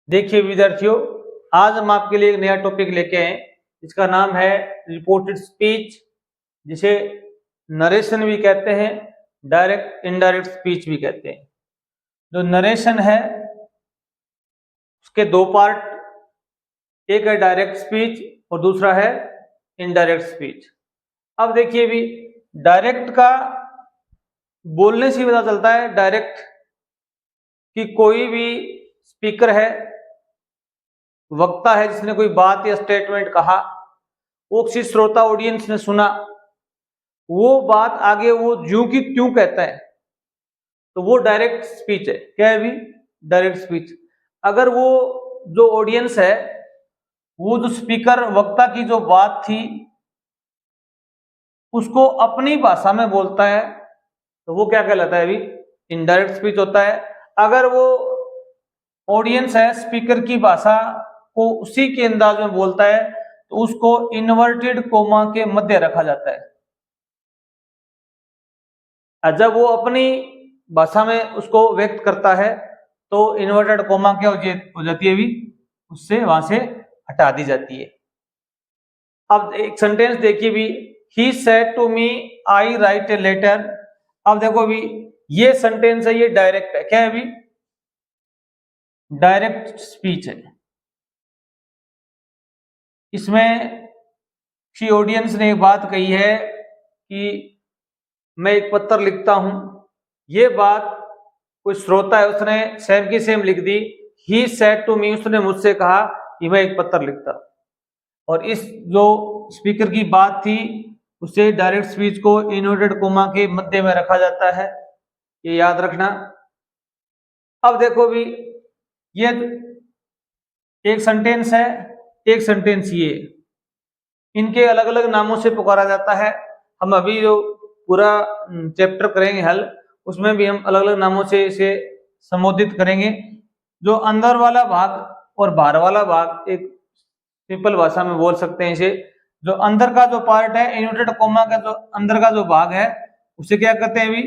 देखिए विद्यार्थियों, आज हम आपके लिए एक नया टॉपिक लेके आए। इसका नाम है रिपोर्टेड स्पीच, जिसे नरेशन भी कहते हैं, डायरेक्ट इनडायरेक्ट स्पीच भी कहते हैं। जो नरेशन है उसके दो पार्ट, एक है डायरेक्ट स्पीच और दूसरा है इनडायरेक्ट स्पीच। अब देखिए भी, डायरेक्ट का बोलने से ही पता चलता है डायरेक्ट कि कोई भी स्पीकर है, वक्ता है, जिसने कोई बात या स्टेटमेंट कहा, वो किसी श्रोता ऑडियंस ने सुना, वो बात आगे वो ज्यों की त्यों कहता है, तो वो डायरेक्ट स्पीच है। क्या है भी? Direct speech. अगर वो जो ऑडियंस है, वो जो स्पीकर वक्ता की जो बात थी उसको अपनी भाषा में बोलता है, तो वो क्या कहलाता है? अभी इनडायरेक्ट स्पीच होता है। अगर वो ऑडियंस है स्पीकर की भाषा को उसी के अंदाज में बोलता है, तो उसको इन्वर्टेड कोमा के मध्य रखा जाता है। जब वो अपनी भाषा में उसको व्यक्त करता है तो इन्वर्टेड कोमा क्या हो जाती है? भी उससे वहां से हटा दी जाती है। अब एक सेंटेंस देखिए भी, he said to me I write a letter. अब देखो भी, ये सेंटेंस है, ये डायरेक्ट है। क्या है? भी डायरेक्ट स्पीच है। इसमें किसी ऑडियंस ने एक बात कही है कि मैं एक पत्र लिखता हूं, ये बात कोई श्रोता है उसने सेम की सेम लिख दी, ही सेड टू मी, उसने मुझसे कहा कि मैं एक पत्र लिखता। और इस जो स्पीकर की बात थी उसे डायरेक्ट स्पीच को इन्वर्टेड कोमा के मध्य में रखा जाता है, ये याद रखना। अब देखो भी, ये एक सेंटेंस है, एक सेंटेंस ये, इनके अलग अलग नामों से पुकारा जाता है। हम अभी जो पूरा चैप्टर करेंगे हल, उसमें भी हम अलग अलग नामों से इसे संबोधित करेंगे। जो अंदर वाला भाग और बाहर वाला भाग, एक सिंपल भाषा में बोल सकते हैं इसे। जो अंदर का जो पार्ट है, इन्वर्टेड कोमा का जो अंदर का जो भाग है, उसे क्या कहते हैं? अभी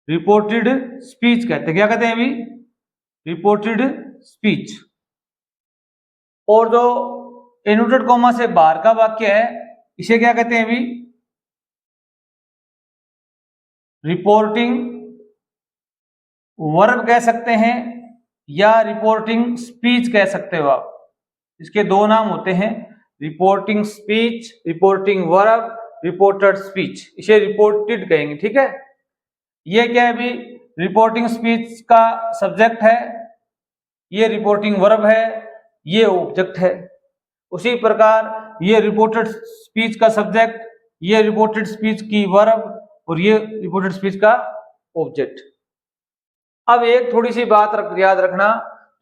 रिपोर्टेड स्पीच कहते हैं। क्या कहते हैं? अभी रिपोर्टेड स्पीच। और जो इन्वर्टेड कोमा से बाहर का वाक्य है, इसे क्या कहते हैं? अभी रिपोर्टिंग वर्ब कह सकते हैं या रिपोर्टिंग स्पीच कह सकते हो आप। इसके दो नाम होते हैं, reporting speech, reporting verb, reported speech. इसे रिपोर्टेड कहेंगे, ठीक है। ये क्या है? अभी रिपोर्टिंग स्पीच का सब्जेक्ट है, ये रिपोर्टिंग वर्ब है, ये ऑब्जेक्ट है। उसी प्रकार ये रिपोर्टेड स्पीच का सब्जेक्ट, ये रिपोर्टेड स्पीच की वर्ब और ये रिपोर्टेड स्पीच का ऑब्जेक्ट। अब एक थोड़ी सी बात याद रखना,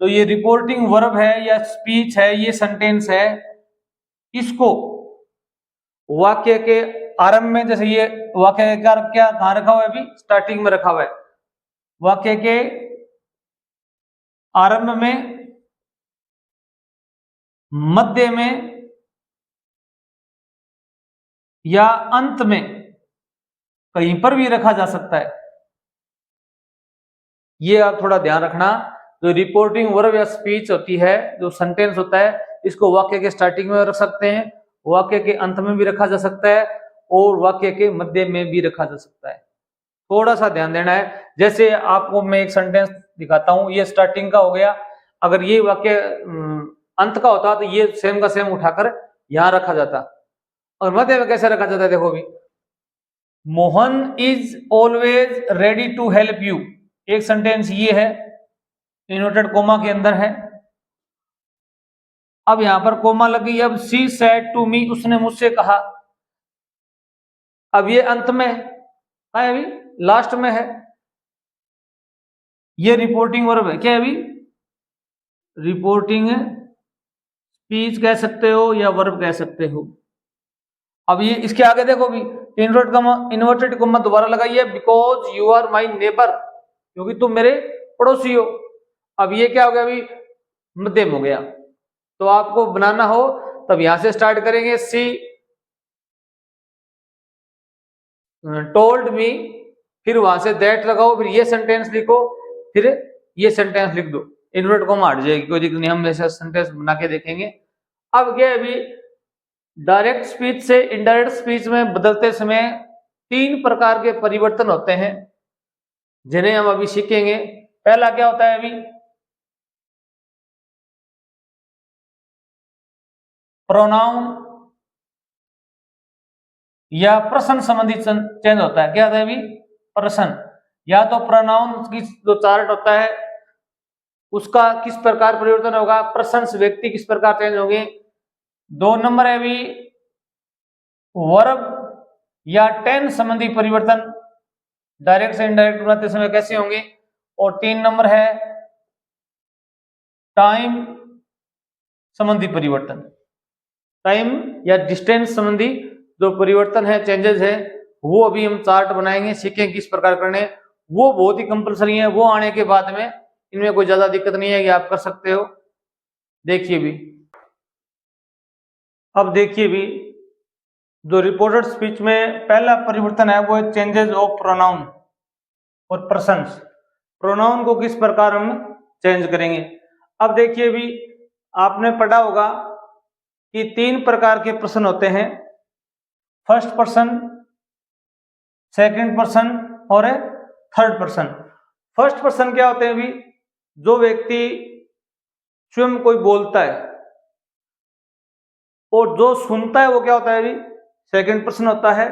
तो ये रिपोर्टिंग वर्ब है या स्पीच है, ये सेंटेंस है, इसको वाक्य के आरंभ में, जैसे ये वाक्य का क्या कहां रखा हुआ है? अभी स्टार्टिंग में रखा हुआ है। वाक्य के आरंभ में, मध्य में या अंत में, कहीं पर भी रखा जा सकता है। ये आप थोड़ा ध्यान रखना। जो रिपोर्टिंग वर्ब या स्पीच होती है, जो सेंटेंस होता है, इसको वाक्य के स्टार्टिंग में रख सकते हैं, वाक्य के अंत में भी रखा जा सकता है और वाक्य के मध्य में भी रखा जा सकता है। थोड़ा सा ध्यान देना है। जैसे आपको मैं एक सेंटेंस दिखाता हूं, ये स्टार्टिंग का हो गया। अगर ये वाक्य अंत का होता तो ये सेम का सेम उठाकर यहां रखा जाता। और मध्य में कैसे रखा जाता है? देखो भी, Mohan is always ready to help you. एक सेंटेंस ये है, इन्वर्टेड कोमा के अंदर है। अब यहां पर कोमा लग गई। अब शी सेड टू मी, उसने मुझसे कहा। अब ये अंत में है, अभी लास्ट में है। ये रिपोर्टिंग वर्ब है। क्या है? अभी रिपोर्टिंग स्पीच कह सकते हो या वर्ब कह सकते हो। अब ये इसके आगे देखो भी, इन्वर्टेड कोमा दोबारा लगाइए, because you are my neighbour, क्योंकि तुम मेरे पड़ोसी हो। अब ये क्या हो गया? अभी मध्यम हो गया। तो आपको बनाना हो तब यहां से स्टार्ट करेंगे, सी टोल्ड मी, फिर वहां से दैट लगाओ, फिर ये सेंटेंस लिखो, फिर ये सेंटेंस लिख दो। इन्वर्ट कॉमा हट जाएगी, कोई दिक्कत नहीं, हम ऐसा सेंटेंस बना के देखेंगे। अब क्या है अभी, डायरेक्ट स्पीच से इनडायरेक्ट स्पीच में बदलते समय 3 प्रकार के परिवर्तन होते हैं जिन्हें हम अभी सीखेंगे। पहला क्या होता है अभी, प्रोनाउन या प्रश्न संबंधी चेंज होता है। क्या होता है अभी, प्रश्न या तो प्रोनाउन की जो चार्ट होता है उसका किस प्रकार परिवर्तन होगा, प्रश्न व्यक्ति किस प्रकार चेंज होंगे। 2 नंबर है अभी वर्ब या टेंस संबंधी परिवर्तन डायरेक्ट से इनडायरेक्ट बनाते समय कैसे होंगे। और 3 नंबर है टाइम संबंधी परिवर्तन, टाइम या डिस्टेंस संबंधी जो परिवर्तन है, चेंजेस है, वो अभी हम चार्ट बनाएंगे, सीखेंगे किस प्रकार करने। वो बहुत ही कंपलसरी है, वो आने के बाद में इनमें कोई ज्यादा दिक्कत नहीं है, कि आप कर सकते हो। देखिए भी, अब देखिए भी, जो रिपोर्टेड स्पीच में पहला परिवर्तन है वो है चेंजेस ऑफ प्रोनाउन और पर्सन्स। प्रोनाउन को किस प्रकार हम चेंज करेंगे। अब देखिए भी, आपने पढ़ा होगा कि 3 प्रकार के प्रश्न होते हैं, फर्स्ट पर्सन, सेकंड पर्सन और थर्ड पर्सन। फर्स्ट पर्सन क्या होते हैं भी, जो व्यक्ति स्वयं कोई बोलता है, और जो सुनता है वो क्या होता है भी, सेकंड पर्सन होता है।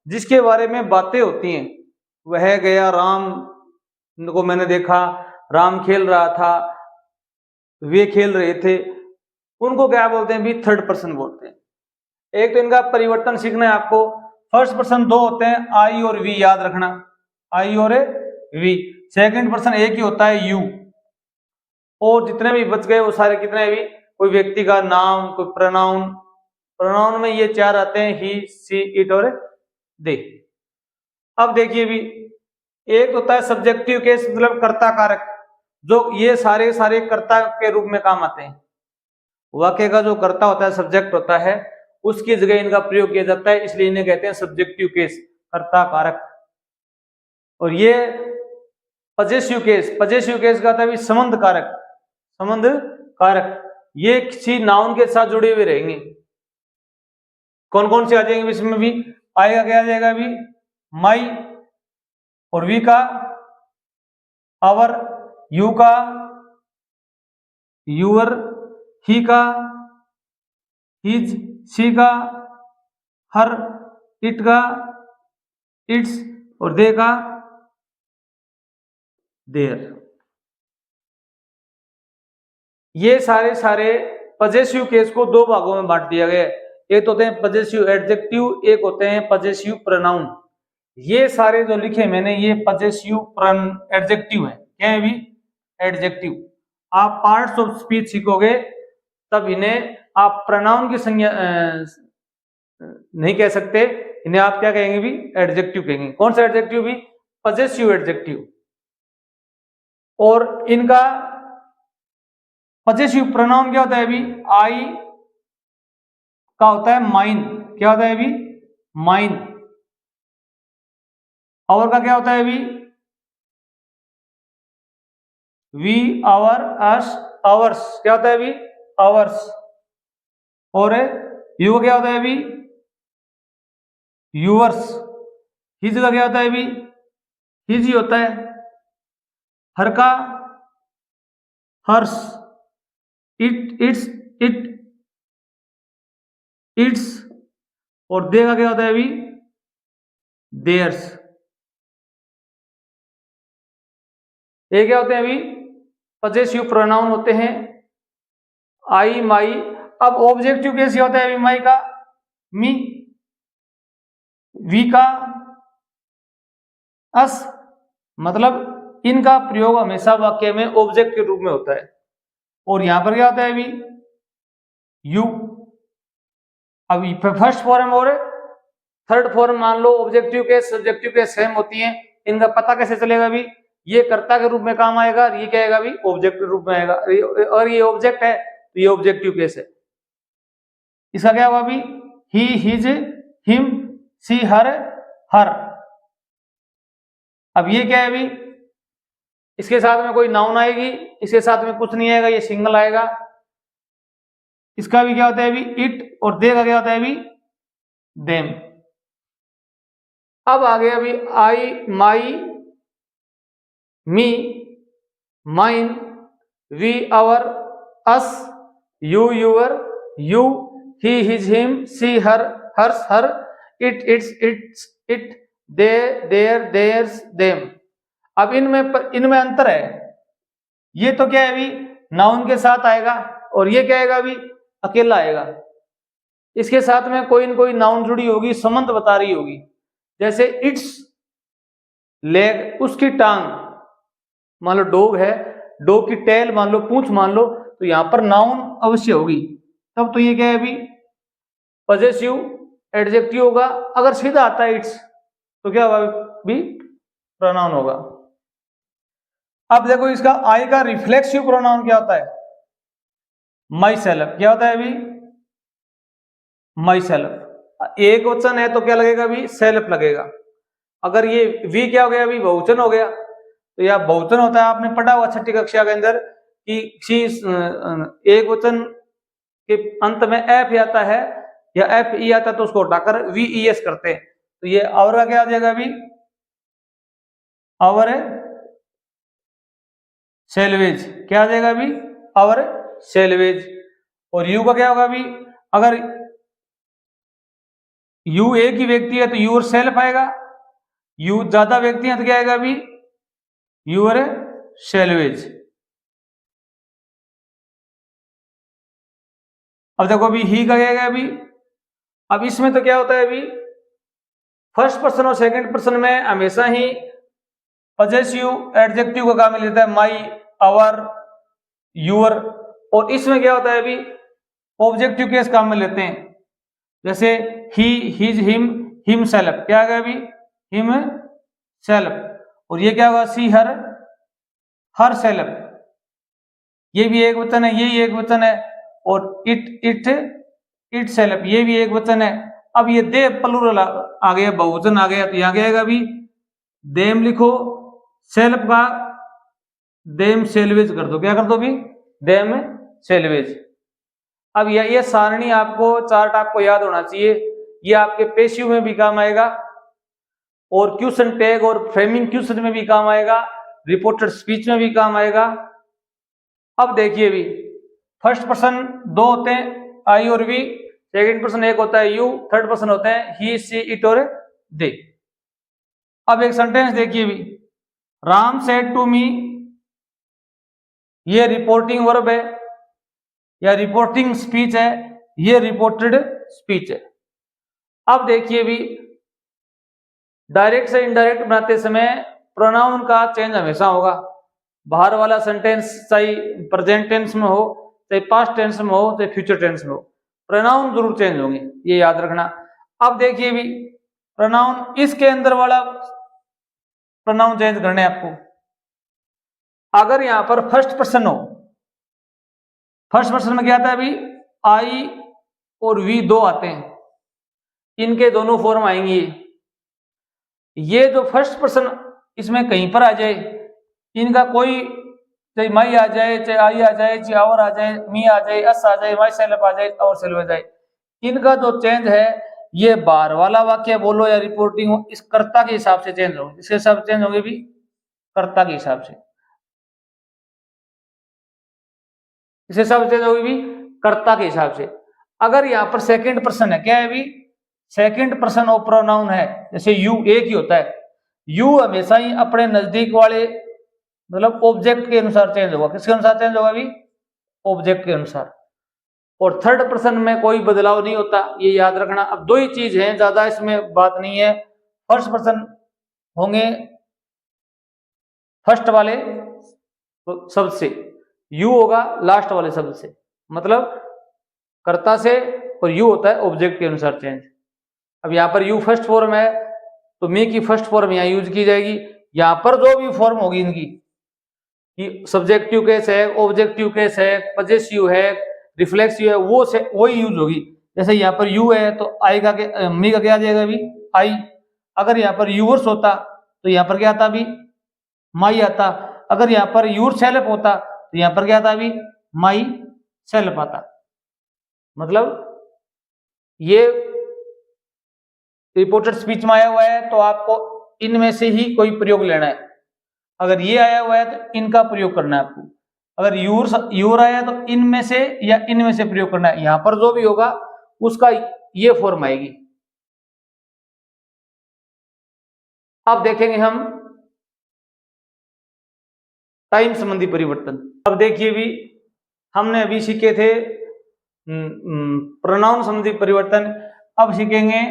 जिसके बारे में बातें होती हैं, वह गया राम को मैंने देखा, राम खेल रहा था, वे खेल रहे थे, उनको क्या बोलते हैं भी, थर्ड पर्सन बोलते हैं। एक तो इनका परिवर्तन सीखना है आपको। फर्स्ट पर्सन 2 होते हैं, आई और वी, याद रखना, आई और वी। सेकंड पर्सन एक ही होता है, यू। और जितने भी बच गए वो सारे कितने भी, कोई व्यक्ति का नाम, कोई प्रोनाउन। प्रोनाउन में ये 4 आते हैं, ही, सी, इट और दे। अब देखिए भी, एक होता है सब्जेक्टिव केस, मतलब कर्ता कारक, जो ये सारे सारे कर्ता के रूप में काम आते हैं। वाक्य का जो कर्ता होता है, सब्जेक्ट होता है, उसकी जगह इनका प्रयोग किया जाता है, इसलिए इन्हें कहते हैं सब्जेक्टिव केस, कर्ता कारक। और ये पजेसिव केस, पजेसिव केस का था भी संबंध कारक, संबंध कारक, ये किसी नाउन के साथ जुड़े हुए रहेंगे। कौन कौन से आ जाएंगे इसमें भी, आएगा क्या आ जाएगा भी, माई, और वी का आवर, यू का यूअर, ही का हिज, शी का हर, इट का इट्स, और दे का देयर। ये सारे सारे पजेसिव केस को 2 भागों में बांट दिया गया है। एक तो होते हैं पजेसिव एडजेक्टिव, एक होते हैं पजेसिव प्रोनाउन। ये सारे जो लिखे मैंने, ये पजेसिव एडजेक्टिव है। क्या है भी, एडजेक्टिव। आप पार्ट्स ऑफ स्पीच सीखोगे तब इन्हें आप प्रोनाउन की संज्ञा नहीं कह सकते, इन्हें आप क्या कहेंगे भी, एडजेक्टिव कहेंगे। कौन सा एडजेक्टिव भी, पजेसिव एडजेक्टिव। और इनका पजेसिव प्रोनाउन क्या होता है अभी, आई का होता है माइन। क्या होता है अभी, माइन। और का क्या होता है अभी, वी, आवर, अस, आवर्स। क्या होता है अभी, आवर्स। और यू क्या होता है अभी, यूवर्स। हिज का क्या होता है अभी, हिज ही होता है। हर का hers, it, it's, it, it's. और दे का क्या होता है अभी, देयर्स। ये क्या होते हैं अभी, पजेसिव प्रोनाउन होते हैं, आई, माई। अब ऑब्जेक्टिव कैसे होता है अभी, माई का मी, वी का अस। मतलब इनका प्रयोग हमेशा वाक्य में ऑब्जेक्ट के रूप में होता है। और यहां पर क्या होता है अभी, यू। अब फर्स्ट फॉर्म और थर्ड फॉर्म मान लो, ऑब्जेक्टिव के सब्जेक्टिव के सेम होती हैं, इनका पता कैसे चलेगा अभी, ये कर्ता के रूप में काम आएगा, ये क्या आएगा अभी, ऑब्जेक्ट के रूप में आएगा। और ये ऑब्जेक्ट है तो ये ऑब्जेक्टिव केस है। इसका क्या होगा अभी, ही, हिज, हिम, सी, हर, हर। अब ये क्या है अभी, इसके साथ में कोई नाउन आएगी, इसके साथ में कुछ नहीं आएगा, ये सिंगल आएगा। इसका भी क्या होता है अभी इट, और दे का क्या होता है अभी देम। अब आ गया अभी I, my, me, mine, we, our, us, you, your, you, he, his, him, she, her, hers, her, it, it's, it, they, their, theirs, them. अब इनमें अंतर है। ये तो क्या है अभी नाउन के साथ आएगा, और ये क्या आएगा अभी अकेला आएगा। इसके साथ में कोई न कोई नाउन जुड़ी होगी, संबंध बता रही होगी। जैसे इट्स लेग, उसकी टांग, मान लो डॉग है, डॉग की टेल मान लो, पूंछ मान लो, तो यहां पर नाउन अवश्य होगी। तब तो ये क्या है अभी पॉजेसिव एडजेक्टिव होगा। अगर सीधा आता है इट्स तो क्या होगा भी प्रोनाउन होगा। अब देखो इसका आई का रिफ्लेक्सिव प्रोनाउन क्या होता है, माई सेल्फ। क्या होता है अभी माई सेल्फ। एक वचन है तो क्या लगेगा अभी सेल्फ लगेगा। अगर ये वी क्या हो गया अभी बहुवचन हो गया, तो यह बहुवचन होता है। आपने पढ़ा हुआ छठी कक्षा के अंदर कि एक वचन के अंत में एफ आता है या एफ ई आता है तो उसको हटाकर वी ई एस करते हैं। तो ये और का क्या आ जाएगा अभी आवर सेल्वेज। क्या आ जाएगा अभी आवर सेल्वेज। और यू का क्या होगा अभी, अगर यू एक ही व्यक्ति है तो यूर सेल्फ आएगा, यू ज्यादा व्यक्ति है तो क्या आएगा अभी यूर सेल्वेज। अब देखो अभी ही का क्या आएगा अभी। अब इसमें तो क्या होता है अभी फर्स्ट पर्सन और सेकंड पर्सन में हमेशा ही पॉजेसिव एडजेक्टिव का काम मिल जाता है, माई, आवर, यूर। और इसमें क्या होता है अभी ऑब्जेक्टिव केस काम में लेते हैं। जैसे ही, हिज, हिम सेल्फ। क्या आएगा अभी हिम सेल्फ। और ये क्या होगा सी, हर सेल्फ। ये भी एक वचन है, ये एक वचन है। और इट सेल्फ, ये भी एक वचन है। अब ये दे प्लूरल आ गया, बहुवचन आ गया, तो यहाँ क्या आएगा अभी देम लिखो, सेल्फ का देम सेल्वेज कर दो। क्या कर दो अभी देम सेल्वेज। अब ये सारणी आपको चार्ट आपको याद होना चाहिए। ये आपके पेशिव में भी काम आएगा, और क्वेश्चन टैग और फ्रेमिंग क्वेश्चन में भी काम आएगा, रिपोर्टेड स्पीच में भी काम आएगा। अब देखिए भी फर्स्ट पर्सन दो होते हैं आई और वी, सेकंड पर्सन एक होता है यू, थर्ड पर्सन होते हैं ही, सी, इट और दे। अब एक सेंटेंस देखिए भी, राम सेड टू मी, ये रिपोर्टिंग वर्ब है या रिपोर्टिंग स्पीच है, ये रिपोर्टेड स्पीच है। अब देखिए भी डायरेक्ट से इनडायरेक्ट बनाते समय प्रोनाउन का चेंज हमेशा होगा। बाहर वाला सेंटेंस चाहे प्रेजेंट टेंस में हो, चाहे पास्ट टेंस में हो, चाहे फ्यूचर टेंस में हो, प्रोनाउन जरूर चेंज होंगे, ये याद रखना। अब देखिए भी प्रोनाउन इसके अंदर वाला प्रोनाउन चेंज करने आपको। अगर यहां पर फर्स्ट पर्सन हो, फर्स्ट पर्सन में क्या आता है अभी आई और वी दो आते हैं, इनके दोनों फॉर्म आएंगे। ये जो फर्स्ट पर्सन इसमें कहीं पर आ जाए, इनका कोई चाहे माई आ जाए, चाहे आई आ जाए, चाहे आवर आ जाए, मी आ जाए, अस आ जाए, माई सेल्फ आ जाए, और सेल्फ आ जाए, इनका जो चेंज है ये बाहर वाला वाक्य बोलो या रिपोर्टिंग हो, इस कर्ता के हिसाब से चेंज होंगे। इसके हिसाब से चेंज होंगे भी कर्ता के हिसाब से, इस हिसाब से चेंज होगी भी कर्ता के हिसाब से। अगर यहाँ पर सेकंड पर्सन है, क्या है भी सेकंड पर्सन ऑफ प्रोनाउन है, जैसे यू एक ही होता है, यू हमेशा ही अपने नजदीक वाले मतलब ऑब्जेक्ट के अनुसार चेंज होगा। किसके अनुसार चेंज होगा भी ऑब्जेक्ट के अनुसार। और थर्ड पर्सन में कोई बदलाव नहीं होता, ये याद रखना। अब दो ही चीज है, ज्यादा इसमें बात नहीं है। फर्स्ट पर्सन होंगे फर्स्ट वाले शब्द से, यू होगा लास्ट वाले शब्द से, मतलब कर्ता से, और यू होता है ऑब्जेक्ट के अनुसार चेंज। अब यहाँ पर यू फर्स्ट फॉर्म है तो मी की फर्स्ट फॉर्म यहाँ यूज की जाएगी। यहाँ पर जो भी फॉर्म होगी इनकी, कि सब्जेक्टिव केस है, ऑब्जेक्टिव केस है, पॉजेसिव है, रिफ्लेक्सिव है, वो से वही यूज होगी। जैसे यहाँ पर यू है तो आई का मी का क्या आ जाएगा अभी आई। अगर यहाँ पर यूवर्स होता तो यहाँ पर क्या आता अभी माई आता। अगर यहाँ पर योर सेल्फ होता तो यहाँ पर क्या था अभी, माई सेल्फ आता। मतलब ये रिपोर्टेड स्पीच में आया हुआ है तो आपको इनमें से ही कोई प्रयोग लेना है। अगर ये आया हुआ है तो इनका प्रयोग करना है आपको। अगर यूर आया तो इनमें से या इनमें से प्रयोग करना है। यहां पर जो भी होगा उसका ये फॉर्म आएगी। अब देखेंगे हम टाइम संबंधी परिवर्तन। अब देखिए भी हमने अभी सीखे थे प्रोनाउन संबंधी परिवर्तन, अब सीखेंगे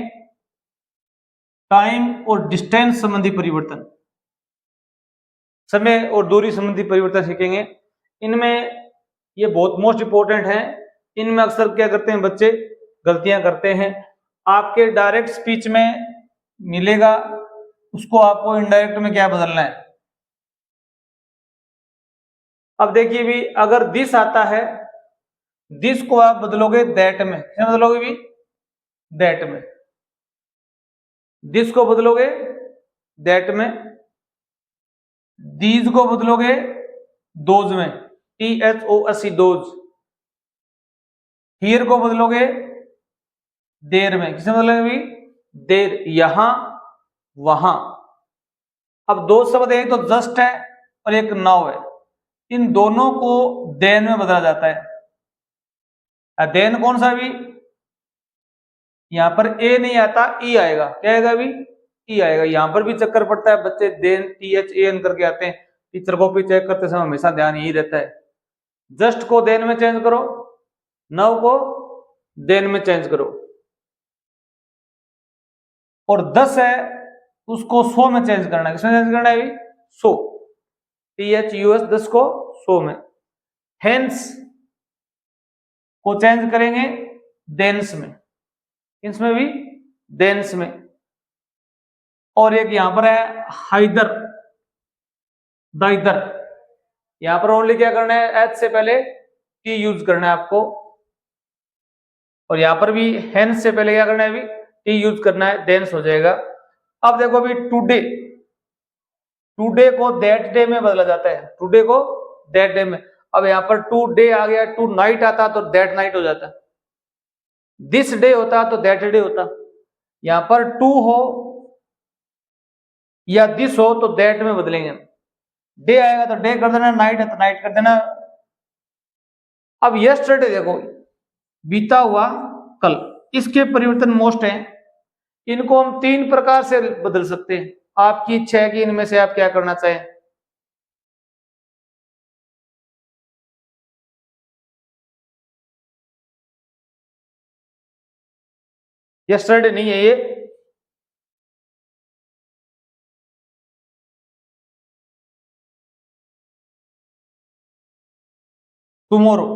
टाइम और डिस्टेंस संबंधी परिवर्तन, समय और दूरी संबंधी परिवर्तन सीखेंगे। इनमें ये बहुत मोस्ट इंपोर्टेंट है। इनमें अक्सर क्या करते हैं बच्चे, गलतियां करते हैं। आपके डायरेक्ट स्पीच में मिलेगा, उसको आपको इनडायरेक्ट में क्या बदलना है। अब देखिए भी अगर दिस आता है, दिस को आप बदलोगे दैट में, क्या बदलोगे भी, दैट में। दिस को बदलोगे दैट में, दीज को बदलोगे दोज में, THOSE दोज। हियर को बदलोगे देर में, किसमें बदलोगे भी, देर, यहां वहां। अब दो शब्द, एक तो जस्ट है और एक नाउ है, इन दोनों को देन में बदला जाता है। देन कौन सा भी, यहां पर ए नहीं आता, ई आएगा, क्या आएगा अभी, ई आएगा। यहां पर भी चक्कर पड़ता है, बच्चे देन THAN करके आते हैं, टीचर कॉपी चेक करते समय हमेशा ध्यान यही रहता है। जस्ट को देन में चेंज करो, नाउ को देन में चेंज करो। और 10 है उसको 100 में चेंज करना है, किसमें चेंज करना है अभी, 100, THUS 10 को 100 में। हेंस को चेंज करेंगे देन्स में, इसमें भी देन्स में। और एक यहां पर है हाइदर, दाइदर, यहां पर ओनली क्या करना है, एच से पहले टी यूज करना है आपको। और यहां पर भी हेंस से पहले क्या करना है, अभी टी यूज करना है, देन्स हो जाएगा। अब देखो अभी टुडे, टुडे को दैट डे में बदला जाता है, टुडे को दैट डे में। अब यहां पर टू डे आ गया, टू नाइट आता तो दैट नाइट हो जाता, दिस डे होता तो दैट डे होता। यहां पर टू हो या दिस हो तो दैट में बदलेंगे। डे आएगा तो डे कर देना, नाइट है तो नाइट कर देना। अब यस्टरडे देखो, बीता हुआ कल, इसके परिवर्तन मोस्ट हैं। इनको हम 3 प्रकार से बदल सकते हैं, आपकी इच्छा है कि इनमें से आप क्या करना चाहें। यस्टरडे नहीं है ये, टुमारो।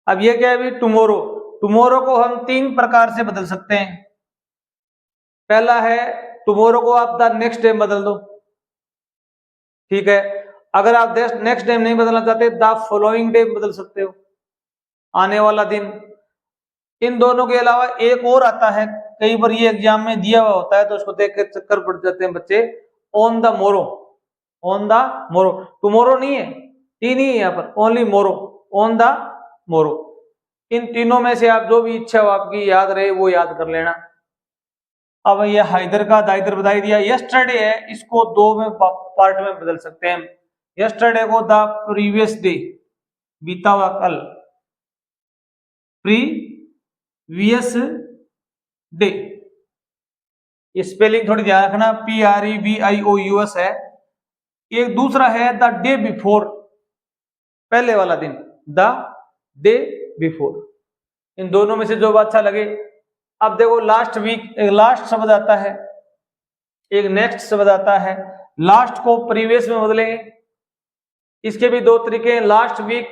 अब ये क्या है अभी, टुमारो। टुमारो को हम 3 प्रकार से बदल सकते हैं। पहला है टुमारो को आप द नेक्स्ट डे बदल दो, ठीक है। अगर आप नेक्स्ट डे नहीं बदलना चाहते, द फॉलोइंग डे बदल सकते हो, आने वाला दिन। इन दोनों के अलावा एक और आता है, कई बार ये एग्जाम में दिया हुआ होता है तो उसको देख के चक्कर पड़ जाते हैं बच्चे, ऑन द मोरो। ऑन द मोरो, टुमारो नहीं है, टी नहीं है यहाँ पर, ओनली मोरो, ऑन द मोरो। इन तीनों में से आप जो भी इच्छा हो आपकी याद रहे वो याद कर लेना। अब ये हाइदर का दाइदर बता दिया। यस्टरडे है, इसको 2 में पार्ट में बदल सकते हैं। यस्टरडे को द प्रीवियस डे, बीता हुआ कल, प्रीवियस डे। ये स्पेलिंग थोड़ी ध्यान रखना, PREVIOUS है। एक दूसरा है द डे बिफोर, पहले वाला दिन, द डे बिफोर। इन दोनों में से जो अच्छा लगे। अब देखो लास्ट वीक, एक लास्ट शब्द आता है, एक नेक्स्ट शब्द आता है। लास्ट को प्रीवियस में बदलेंगे। इसके भी 2 तरीके हैं, last week,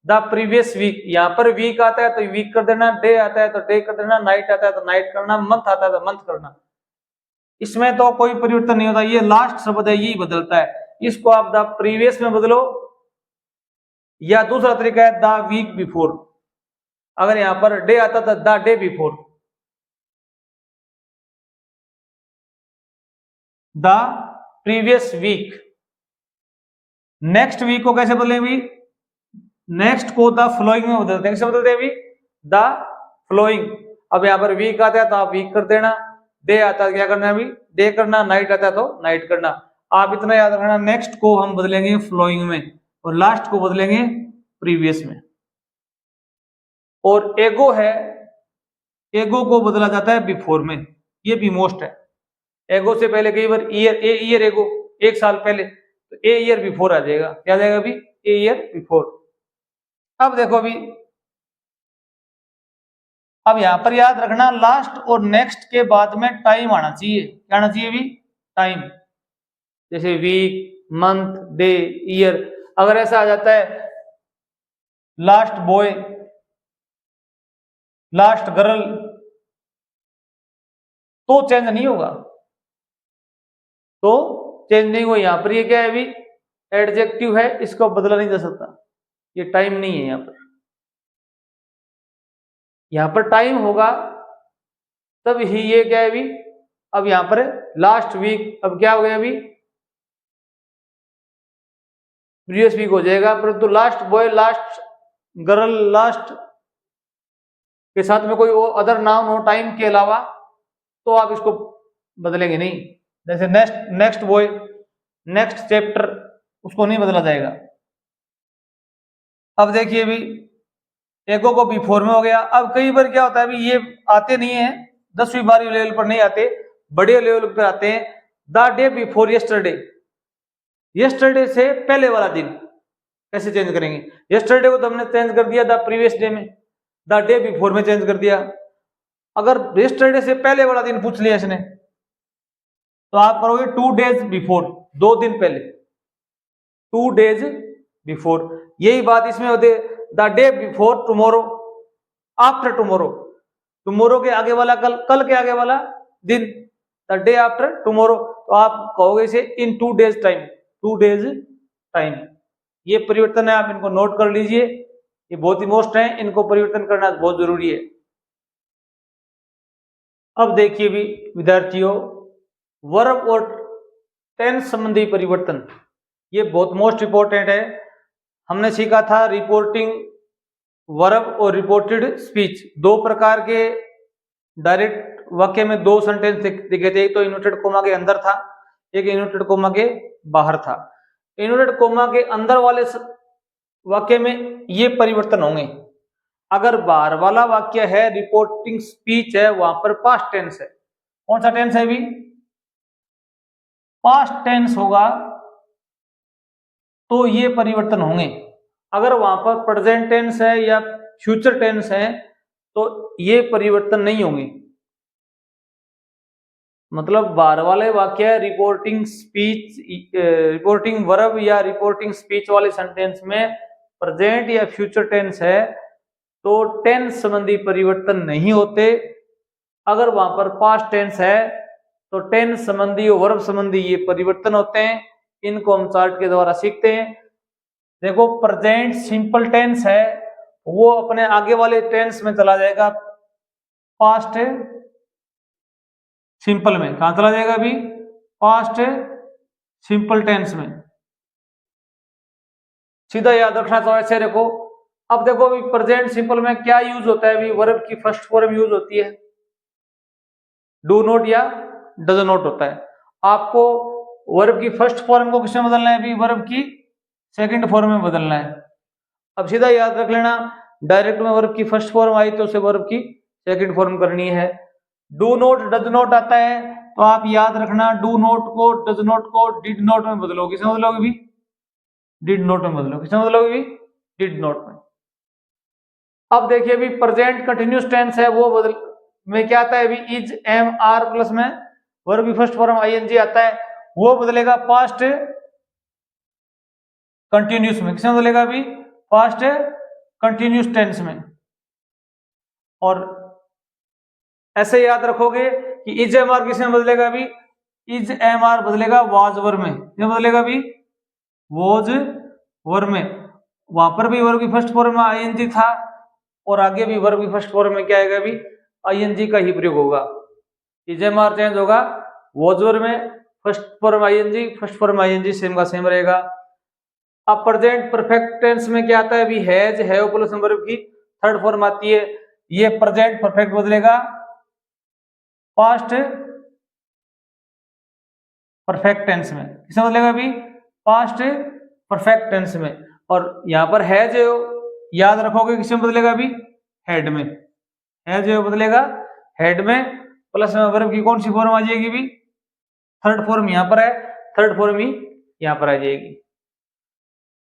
the previous week. यहां पर वीक आता है तो वीक कर देना, डे आता है तो डे कर देना, नाइट आता है तो नाइट करना, मंथ आता है तो मंथ करना। इसमें तो कोई परिवर्तन नहीं होता, ये लास्ट शब्द है यही बदलता है। इसको आप द प्रीवियस में बदलो, या दूसरा तरीका है द वीक बिफोर। अगर यहां पर डे आता तो the day before, the previous week, next week को कैसे बदलेंगे भी? नेक्स्ट को द फ्लोइंग में बदलते हैं। कैसे बदलते हैं भी? The flowing. अब यहाँ पर वीक आता है तो आप वीक कर देना, डे आता है क्या करना है अभी? डे करना, नाइट आता है तो नाइट करना। आप इतना याद रखना, नेक्स्ट को हम बदलेंगे फ्लोइंग में और लास्ट को बदलेंगे प्रीवियस में। और एगो है, एगो को बदला जाता है बिफोर में, ये भी मोस्ट है। एगो से पहले कई बार ईयर, ए ईयर एगो, एक साल पहले, तो ए ईयर बिफोर आ जाएगा। क्या आ जाएगा अभी? A year before. अब देखो अभी, अब यहां पर याद रखना लास्ट और नेक्स्ट के बाद में टाइम आना चाहिए। क्या आना चाहिए भी? टाइम। जैसे वीक, मंथ, डे, ईयर। अगर ऐसा आ जाता है लास्ट बॉय, लास्ट गर्ल, तो चेंज नहीं होगा, तो चेंज नहीं हुआ। यहां पर ये क्या है अभी? एडजेक्टिव है, इसको बदला नहीं जा सकता, ये टाइम नहीं है। यहां पर टाइम होगा तब ही ये क्या है अभी? अब यहां पर लास्ट वीक, अब क्या हो गया अभी? प्रीवियस वीक हो जाएगा, परंतु last boy, last girl, last के साथ में कोई अदर नाउन हो टाइम के अलावा, तो आप इसको बदलेंगे नहीं। जैसे नेक्स्ट बॉय, नेक्स्ट चैप्टर, उसको नहीं बदला जाएगा। अब देखिए भी, एगो को बिफोर में हो गया। अब कई बार क्या होता है अभी, ये आते नहीं है 10वीं 12वीं लेवल पर, नहीं आते, बड़े लेवल पर आते हैं। The day before yesterday, yesterday से पहले वाला दिन कैसे चेंज करेंगे? यस्टरडे को तो हमने चेंज कर दिया द प्रीवियस डे में, द डे बिफोर में चेंज कर दिया। अगर यस्टरडे से पहले वाला दिन पूछ लिया इसने, तो आप करोगे 2 डेज बिफोर, 2 दिन पहले, 2 डेज बिफोर। यही बात इसमें होती, the day before tomorrow, after tomorrow, tomorrow के आगे वाला कल, कल के आगे वाला दिन, द डे आफ्टर टुमारो। तो आप कहोगे इसे इन 2 डेज टाइम, 2 डेज टाइम। ये परिवर्तन है, आप इनको नोट कर लीजिए, ये बहुत ही मोस्ट है, इनको परिवर्तन करना बहुत जरूरी है। अब देखिए भी विद्यार्थियों, वर्ब और टेंस संबंधी परिवर्तन, ये बहुत मोस्ट इंपॉर्टेंट है। हमने सीखा था रिपोर्टिंग वर्ब और रिपोर्टेड स्पीच, 2 प्रकार के डायरेक्ट वाक्य में 2 सेंटेंस दिखे थे। एक तो इन्वर्टेड कोमा के अंदर था, एक इन्वर्टेड कोमा के बाहर था। इन्वर्टेड कोमा के अंदर वाले वाक्य में ये परिवर्तन होंगे। अगर बाहर वाला वाक्य है, रिपोर्टिंग स्पीच है, वहां पर पास्ट टेंस है। कौन सा टेंस है भी? पास्ट टेंस होगा, तो ये परिवर्तन होंगे। अगर वहां पर प्रेजेंट टेंस है या फ्यूचर टेंस है, तो ये परिवर्तन नहीं होंगे। मतलब बाहर वाले वाक्य रिपोर्टिंग स्पीच, रिपोर्टिंग वर्ब या रिपोर्टिंग स्पीच वाले सेंटेंस में प्रेजेंट या फ्यूचर टेंस है, तो टेंस संबंधी परिवर्तन नहीं होते। अगर वहां पर पास्ट टेंस है, तो टेंस संबंधी और वर्ब संबंधी ये परिवर्तन होते हैं। इनको हम चार्ट के द्वारा सीखते हैं। देखो, प्रेजेंट सिंपल टेंस है, वो अपने आगे वाले टेंस में चला जाएगा, पास्ट सिंपल में। कहां चला जाएगा अभी? पास्ट सिंपल टेंस में। सीधा याद रखना, तो ऐसे रखो। अब देखो अभी प्रेजेंट सिंपल में क्या यूज होता है अभी? वर्ब की फर्स्ट फॉर्म यूज होती है, डू नॉट या डज नॉट होता है। आपको वर्ब की फर्स्ट फॉर्म को किसमें बदलना है अभी? वर्ब की सेकंड फॉर्म में बदलना है। अब सीधा याद रख लेना, डायरेक्ट में वर्ब की फर्स्ट फॉर्म आई तो उसे वर्ब की सेकंड फॉर्म करनी है। डू नॉट, डज नॉट आता है, तो आप याद रखना डू नॉट को, डज नॉट को डिड नॉट में बदलोगे। किसमें बदलोगे भी? डिड नॉट में बदलोगे। किसमें बदलोगे भी? डिड नॉट में। अब देखिए अभी प्रेजेंट कंटिन्यूस टेंस है, वो बदल में क्या आता है अभी? इज, एम, आर प्लस में वर्ब की फर्स्ट फॉर्म आईएनजी आता है, वो बदलेगा पास्ट कंटिन्यूस में। किसमें बदलेगा अभी? पास्ट कंटिन्यूस टेंस में। और ऐसे याद रखोगे कि इज एम आर किसमें बदलेगा अभी? इज एम आर बदलेगा वाज वर्ब में। क्या बदलेगा अभी? वाज वर्ब में। वहां पर भी वर्ब की फर्स्ट फॉर्म में आईएनजी था, और आगे भी वर्ब की फर्स्ट फॉर्म में क्या आएगा अभी? आईएनजी का ही प्रयोग होगा। इज एम आर चेंज होगा वाज वर्ब में, first form ING, first form ING same का सेम रहेगा। अब प्रेजेंट परफेक्ट टेंस में क्या आता है अभी, हैज हैव प्लस वर्ब की थर्ड फॉर्म आती है। ये प्रेजेंट परफेक्ट बदलेगा पास्ट परफेक्ट टेंस में। किसमें बदलेगा अभी, पास्ट परफेक्ट टेंस में। और यहां पर हैज याद रखोगे किसमें बदलेगा अभी, हेड में। हैज बदलेगा हेड में, प्लस में वर्ब की कौन सी फॉर्म आ जाएगी भी, थर्ड फॉर्म यहां पर है, थर्ड फॉर्म ही यहां पर आ जाएगी।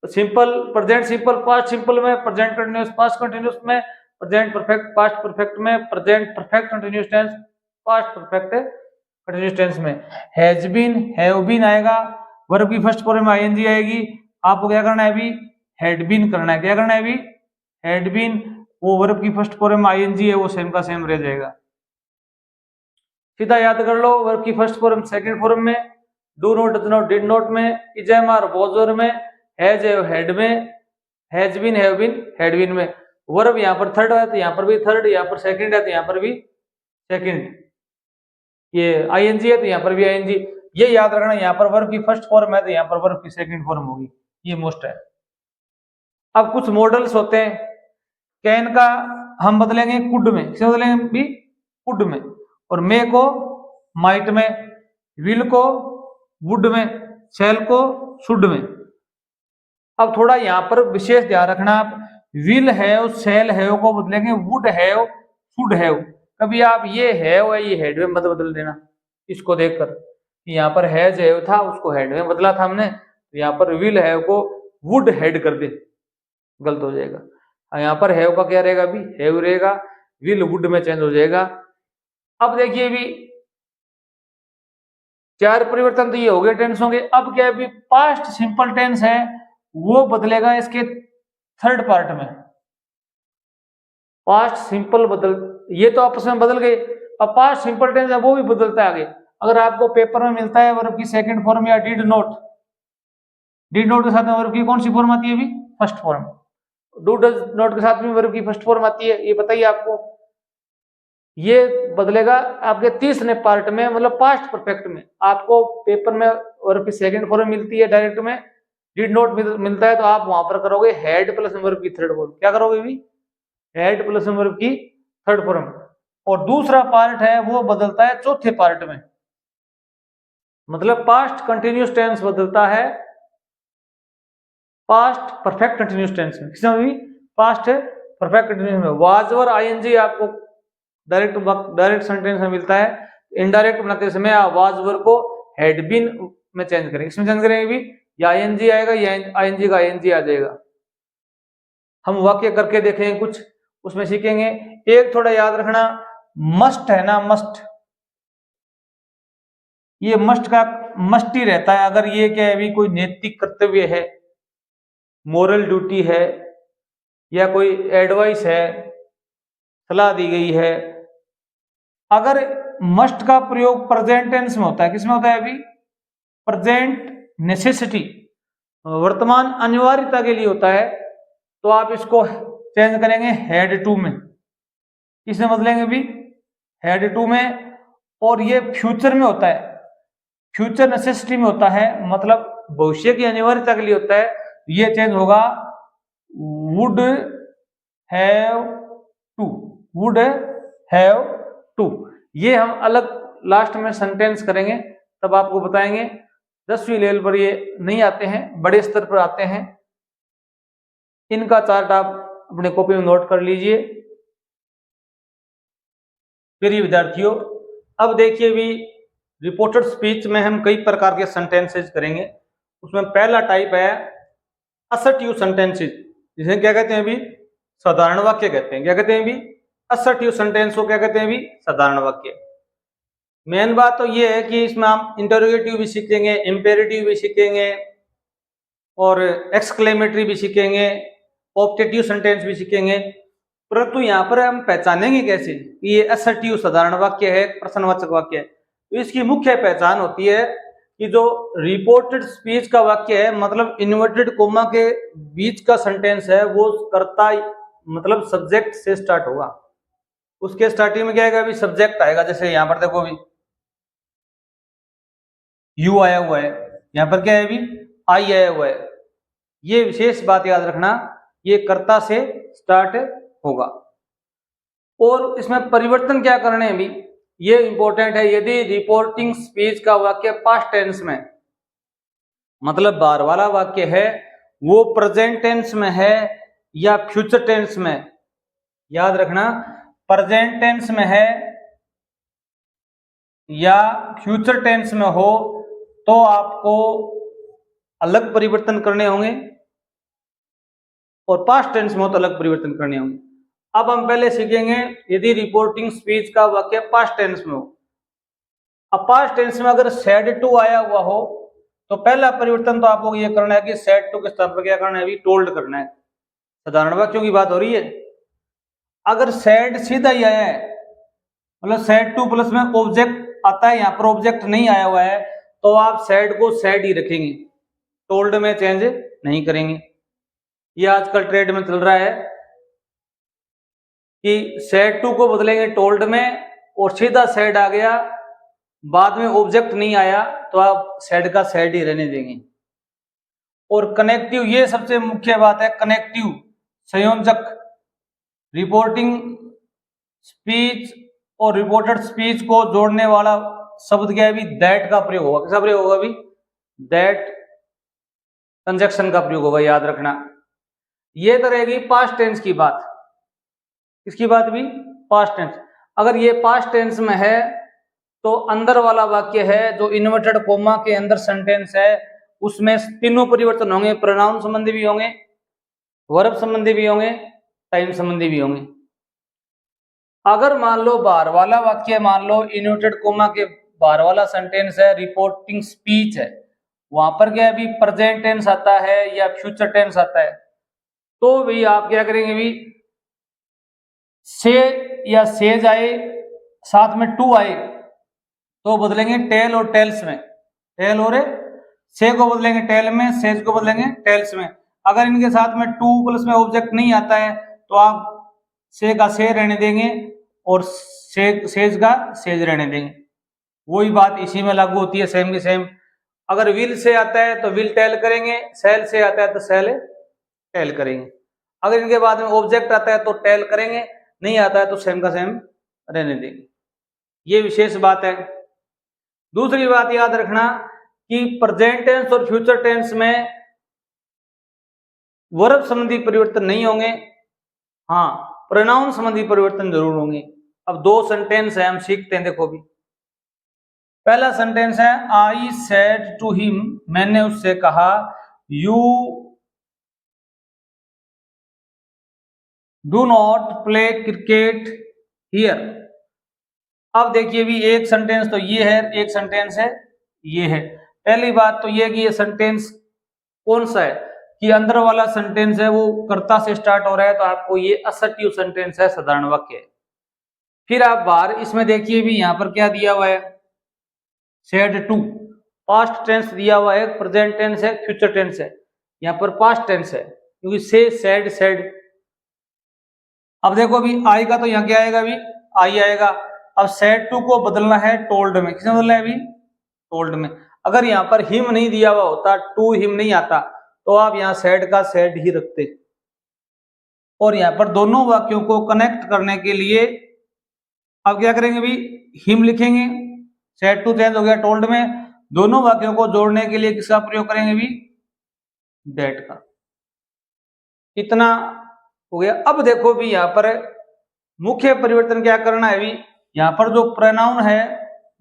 तो simple present simple past simple में, प्रेजेंट कंटिन्यूअस पास्ट कंटिन्यूअस में, प्रेजेंट परफेक्ट पास्ट परफेक्ट में, present perfect continuous tense past perfect continuous tense में। हैज बीन हैव बीन आएगा, वर्ब की फर्स्ट फॉर्म में आईएनजी आएगी। आपको क्या करना है अभी, हैड बीन करना है। क्या करना है अभी, हैड बीन, वो वर्ब की फर्स्ट फॉर्म में आईएनजी है, वो सेम का सेम रह जाएगा। सीधा याद कर लो, वर्ब की फर्स्ट फॉर्म सेकंड फॉर्म में, do not does not did not में, इज एम आर वॉज में, हैज हेड में, has been have been had been में। वर्ब यहाँ पर थर्ड है तो यहाँ पर भी थर्ड, यहाँ पर सेकंड है तो यहाँ पर भी सेकंड, ये आईएनजी है तो यहाँ पर भी आईएनजी। ये याद रखना, यहाँ पर वर्ब की फर्स्ट फॉर्म है तो यहाँ पर वर्ब की सेकंड फॉर्म होगी, ये मोस्ट है। अब कुछ मॉडल्स होते हैं, कैन का हम बदलेंगे कुड में। किसे बदलेंगे भी, कुड में। और मे को माइट में, विल को वुड में, शैल को शुड में। अब थोड़ा यहाँ पर विशेष ध्यान रखना, आप विल हैव शैल हैव को बदलेंगे वुड हैव शुड हैव। कभी आप ये हैव है ये हेड में मत बदल देना, इसको देखकर यहाँ पर हैज हैव था उसको हेड में बदला था हमने, तो यहाँ पर विल हैव को वुड हेड कर दे, गलत हो जाएगा। यहाँ पर हैव का क्या रहेगा अभी, हैव रहेगा, विल वुड में चेंज हो जाएगा। अब देखिए भी चार परिवर्तन तो ये हो गए टेंस होंगे। अब क्या है, पास्ट सिंपल टेंस है वो बदलेगा इसके थर्ड पार्ट में। पास्ट सिंपल बदल, ये तो आपस में बदल गए, अब पास्ट सिंपल टेंस है वो भी बदलता है आगे। अगर आपको पेपर में मिलता है वर्ब की सेकंड फॉर्म या डिड नॉट के साथ में वर्ब की कौन सी फॉर्म आती है अभी, first form. Do does not के साथ में वर्ब की फर्स्ट फॉर्म आती है, ये बताइए आपको। ये बदलेगा आपके तीसरे पार्ट में, मतलब पास्ट परफेक्ट में। आपको पेपर में वर्ब की सेकंड फॉर्म मिलती है डायरेक्ट में, डिड नॉट मिलता है तो आप वहां पर करोगे हेड प्लस वर्ब की थर्ड फॉर्म। क्या करोगे भी, हेड प्लस वर्ब की थर्ड फॉर्म। और दूसरा पार्ट है वो बदलता है चौथे पार्ट में, मतलब पास्ट कंटिन्यूअस टेंस बदलता है पास्ट परफेक्ट कंटिन्यूअस टेंस में। किसमें भी, पास्ट परफेक्ट कंटिन्यूअस में। वाज वर आईएनजी आपको डायरेक्ट सेंटेंस में मिलता है, इनडायरेक्ट बनाते समय आप वाज वर को हैड बीन में चेंज करेंगे। इसमें चेंज करेंगे भी, या आईएनजी आएगा या आईएनजी का आईएनजी आ जाएगा। हम वाक्य करके देखेंगे कुछ, उसमें सीखेंगे। एक थोड़ा याद रखना, मस्ट है ना, मस्ट, ये मस्ट का मस्ट ही रहता है। अगर ये क्या है भी कोई नैतिक कर्तव्य है, मोरल ड्यूटी है, या कोई एडवाइस है, सलाह दी गई है, अगर मस्ट का प्रयोग प्रेजेंट टेंस में होता है, किसमें होता है अभी, प्रेजेंट नेसेसिटी, वर्तमान अनिवार्यता के लिए होता है, तो आप इसको चेंज करेंगे हैड टू में। किसमें बदलेंगे भी, हैड टू में। और ये फ्यूचर में होता है, फ्यूचर नेसेसिटी में होता है, मतलब भविष्य की अनिवार्यता के लिए होता है, ये चेंज होगा would have to, would have to. ये हम अलग लास्ट में सेंटेंस करेंगे, तब आपको बताएंगे। 10वीं लेवल पर ये नहीं आते हैं, बड़े स्तर पर आते हैं। इनका चार्ट आप अपने कॉपी में नोट कर लीजिए। प्रिय विद्यार्थियों, अब देखिए भी रिपोर्टेड स्पीच में हम कई प्रकार के सेंटेंसेस करेंगे। उसमें पहला टाइप है असर्टिव सेंटेंसेस, जिसे क्या कहते हैं भी, साधारण वाक्य कहते हैं। क्या कहते हैं भी, असर्टिव सेंटेंस को क्या कहते हैं भी, साधारण वाक्य। मेन बात तो ये है कि इसमें हम इंटरोगेटिव भी सीखेंगे, इंपेरेटिव भी सीखेंगे, और एक्सक्लेमेटरी भी सीखेंगे, ऑब्जेक्टिव सेंटेंस भी सीखेंगे। परंतु यहाँ पर हम पहचानेंगे कैसे कि ये असर्टिव साधारण वाक्य है, प्रश्नवाचक वाक्य है। तो इसकी मुख्य पहचान होती है कि जो रिपोर्टेड स्पीच का वाक्य है, मतलब इन्वर्टेड कोमा के बीच का सेंटेंस है, वो कर्ता मतलब सब्जेक्ट से स्टार्ट होगा। उसके स्टार्टिंग में क्या आएगा अभी, सब्जेक्ट आएगा। जैसे यहाँ पर देखो अभी यू आया हुआ है, यहाँ पर क्या है अभी, आई आया हुआ है। ये विशेष बात याद रखना, ये कर्ता से स्टार्ट होगा। और इसमें परिवर्तन क्या करने हैं भी, ये इंपॉर्टेंट है। यदि रिपोर्टिंग स्पीच का वाक्य पास्ट टेंस में, मतलब बार वाला वाक्य है, वो प्रेजेंट टेंस में है या फ्यूचर टेंस में, याद रखना प्रेजेंट टेंस में है या फ्यूचर टेंस में हो तो आपको अलग परिवर्तन करने होंगे, और पास्ट टेंस में हो तो अलग परिवर्तन करने होंगे। अब हम पहले सीखेंगे यदि रिपोर्टिंग स्पीच का वाक्य पास्ट टेंस में हो। अब पास्ट टेंस में अगर सेड टू आया हुआ हो तो पहला परिवर्तन तो आपको ये करना है कि सेड टू के स्थान पर क्या करना है, अभी टोल्ड करना है। साधारण वाक्यों की बात हो रही है। अगर सेड सीधा ही आया है, मतलब सेड टू प्लस में ऑब्जेक्ट आता है, यहाँ पर ऑब्जेक्ट नहीं आया हुआ है, तो आप सेड को सेड ही रखेंगे, टोल्ड में चेंज नहीं करेंगे। ये आजकल ट्रेड में चल रहा है कि सेड टू को बदलेंगे टोल्ड में, और सीधा सेड आ गया, बाद में ऑब्जेक्ट नहीं आया, तो आप सेड का सेड ही रहने देंगे। और कनेक्टिव, ये सबसे मुख्य बात है, कनेक्टिव संयोजक रिपोर्टिंग स्पीच और रिपोर्टेड स्पीच को जोड़ने वाला शब्द क्या है भी, दैट का प्रयोग होगा। किसका प्रयोग होगा भी, दैट कंजक्शन का प्रयोग होगा, याद रखना। ये तो रहेगी पास्ट टेंस की बात। किसकी बात भी, पास्ट टेंस। अगर ये पास्ट टेंस में है तो अंदर वाला वाक्य है जो इन्वर्टेड कोमा के अंदर सेंटेंस है, उसमें तीनों परिवर्तन होंगे, प्रोनाउन संबंधी भी होंगे, वर्ब संबंधी भी होंगे, टाइम संबंधी भी होंगे। अगर मान लो बाहर वाला वाक्य, मान लो इन्वर्टेड कोमा के बाहर वाला सेंटेंस है, रिपोर्टिंग स्पीच है, वहां पर क्या अभी प्रेजेंट टेंस आता है या फ्यूचर टेंस आता है, तो भी आप क्या करेंगे भी, से या सेज आए साथ में टू आए तो बदलेंगे टेल और टेल्स में, टेल और से को बदलेंगे टेल में, सेज को बदलेंगे टेल्स में। अगर इनके साथ में टू प्लस में ऑब्जेक्ट नहीं आता है तो आप से का से रहने देंगे और सेज का सेज रहने देंगे। वही बात इसी में लागू होती है, सेम की सेम। अगर विल से आता है तो विल टेल करेंगे, सेल से आता है तो सेल टेल करेंगे। अगर इनके बाद में ऑब्जेक्ट आता है तो टेल करेंगे, नहीं आता है तो सेम का सेम रहने देंगे। ये विशेष बात है। दूसरी बात याद रखना कि प्रेजेंट टेंस और फ्यूचर टेंस में वर्ब संबंधी परिवर्तन नहीं होंगे, हाँ प्रोनाउन संबंधी परिवर्तन जरूर होंगे। अब दो सेंटेंस है, हम सीखते हैं, देखो भी। पहला सेंटेंस है आई सेड टू हिम, मैंने उससे कहा, you do not play cricket here. अब देखिए भी, एक सेंटेंस तो ये है, एक सेंटेंस है ये है। पहली बात तो ये कि ये सेंटेंस कौन सा है, कि अंदर वाला सेंटेंस है वो कर्ता से स्टार्ट हो रहा है, तो आपको ये असर्टिव सेंटेंस है, साधारण वाक्य है। फिर आप बाहर इसमें देखिए भी, यहां पर क्या दिया हुआ है, सेड टू, पास्ट टेंस दिया हुआ है, प्रेजेंट टेंस है, फ्यूचर टेंस है, यहाँ पर पास्ट टेंस है क्योंकि से सेड सेड। अब देखो अभी आई का तो यहाँ क्या आएगा अभी, आई आएगा। अब सेड टू को बदलना है टोल्ड में, किसमें बदलना है अभी, टोल्ड में। अगर यहाँ पर हिम नहीं दिया हुआ होता, टू हिम नहीं आता, तो आप यहाँ सेड का सेड ही रखते। और यहाँ पर दोनों वाक्यों को कनेक्ट करने के लिए अब क्या करेंगे भी, हिम लिखेंगे, सेड टू चेंज हो गया टोल्ड में। दोनों वाक्यों को जोड़ने के लिए किसका प्रयोग करेंगे भी, दैट का। इतना हो गया। अब देखो भी यहाँ पर मुख्य परिवर्तन क्या करना है भी, यहाँ पर जो प्रोनाउन है